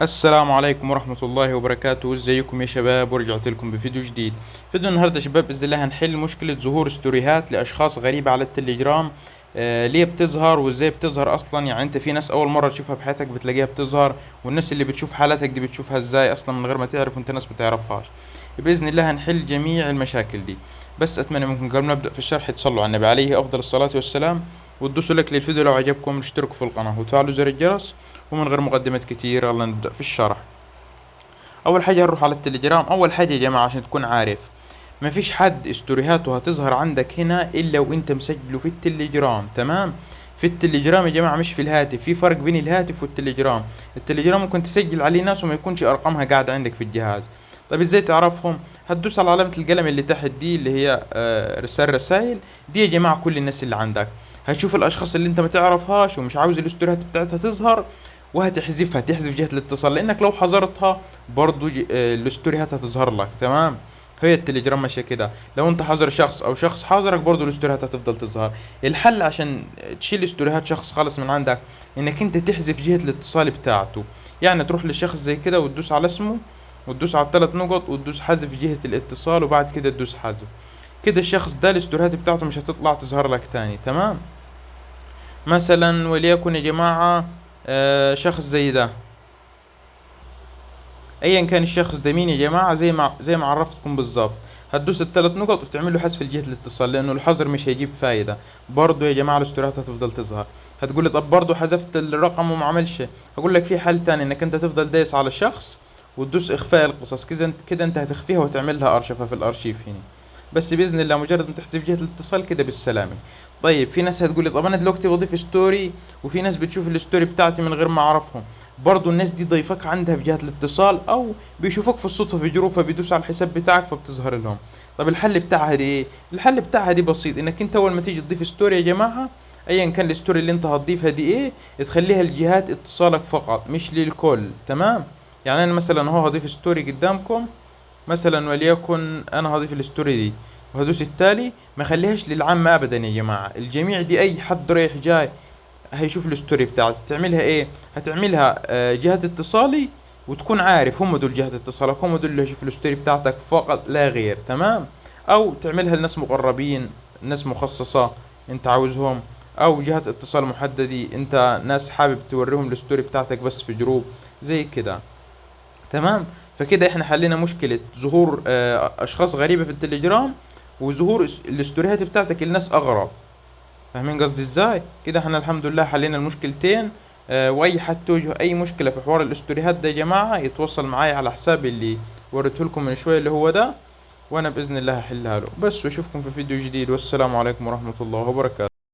السلام عليكم ورحمة الله وبركاته. ازيكم يا شباب؟ ورجعت لكم بفيديو جديد. فيديو النهاردة يا شباب بإذن الله هنحل مشكلة ظهور ستوريهات لأشخاص غريبة على التليجرام. ليه بتظهر وازاي بتظهر اصلا؟ يعني انت في ناس اول مرة تشوفها بحياتك بتلاقيها بتظهر، والناس اللي بتشوف حالاتك دي بتشوفها ازاي اصلا من غير ما تعرف، وانت ناس بتعرفهاش. بإذن الله هنحل جميع المشاكل دي. بس اتمنى منكم قبل ما نبدأ في الشرح تصلوا على النبي عليه افضل الصلاة والسلام، وتدوسوا لايك للفيديو لو عجبكم، اشتركوا في القناة وتفعلوا زر الجرس. ومن غير مقدمات كتير يلا نبدأ في الشرح. اول حاجه هنروح على التليجرام. اول حاجه يا جماعه عشان تكون عارف، مفيش حد استوريهاته هتظهر عندك هنا الا وانت مسجله في التليجرام. تمام؟ في التليجرام يا جماعه مش في الهاتف، في فرق بين الهاتف والتليجرام. التليجرام ممكن تسجل عليه ناس وما يكونش ارقامها قاعده عندك في الجهاز. طيب ازاي تعرفهم؟ هتدوس على علامه القلم اللي تحت دي اللي هي رسائل دي يا جماعه. كل الناس اللي عندك هتشوف الاشخاص اللي انت ما تعرفهاش ومش عاوز الاستوريات بتاعتها تظهر، وهتحذفها، تحذف جهة الاتصال، لانك لو حظرتها برضو الستوري هتظهر لك. تمام؟ هي التليجرام ماشيه كده، لو انت حاظر شخص او شخص حاظرك برضو الستوريات هتفضل تظهر. الحل عشان تشيل ستوريات شخص خالص من عندك انك انت تحذف جهة الاتصال بتاعته. يعني تروح للشخص زي كده وتدوس على اسمه وتدوس على الثلاث نقط وتدوس حذف جهة الاتصال، وبعد كده تدوس حذف. كده الشخص ده الستوريات بتاعته مش هتطلع تظهر لك تاني. تمام؟ مثلا وليكن يا جماعة شخص زي ده، ايا كان الشخص ده مين يا جماعه، زي ما عرفتكم بالظبط. هتدوس الثلاث نقط وتعمل له حذف لجهه الاتصال، لانه الحظر مش هيجيب فايده. برضه يا جماعه الاستوريات هتفضل تظهر. هتقول لي طب برضه حذفت الرقم وما عملش. هقول لك في حل تاني، انك انت تفضل دايس على الشخص وتدوس اخفاء القصص. كده انت هتخفيها وتعمل لها ارشفها في الارشيف هنا. بس باذن الله مجرد ما تحذف جهه الاتصال كده بالسلامه. طيب في ناس هتقول لي طب انا دلوقتي بضيف ستوري وفي ناس بتشوف الستوري بتاعتي من غير ما اعرفهم. برضو الناس دي ضيفك عندها في جهة الاتصال او بيشوفوك في الصدفة في جروب فبيدوس على الحساب بتاعك فبتظهر لهم. طب الحل بتاعها دي ايه؟ الحل بتاعها دي بسيط، انك انت اول ما تيجي تضيف ستوري يا جماعة، ايا كان الستوري اللي انت هتضيفها دي ايه، تخليها لجهات اتصالك فقط مش للكل. تمام؟ يعني انا مثلا هو هضيف ستوري قدامكم، مثلا وليكن انا هضيف الستوري دي وهدوس التالي. ما خليهاش للعامة ابدا يا جماعة، الجميع دي اي حد رايح جاي هيشوف الستوري بتاعتي. تعملها ايه؟ هتعملها جهة اتصالي، وتكون عارف هم دول جهة اتصالك، هم دول اللي هيشوفوا الستوري بتاعتك فقط لا غير. تمام؟ او تعملها لناس مقربين، ناس مخصصة انت عاوزهم، او جهة اتصال محددة انت ناس حابب توريهم الستوري بتاعتك بس في جروب زي كده. تمام؟ فكده احنا حلينا مشكلة ظهور اشخاص غريبة في التليجرام، وظهور الستوريات بتاعتك لناس اغرب. فاهمين قصدي ازاي؟ كده احنا الحمد لله حلينا المشكلتين. واي حد تواجه اي مشكلة في حوار الاستوريهات ده يا جماعة يتواصل معايا على حسابي اللي وريته لكم من شوية اللي هو ده، وانا باذن الله هحلها له. بس واشوفكم في فيديو جديد، والسلام عليكم ورحمة الله وبركاته.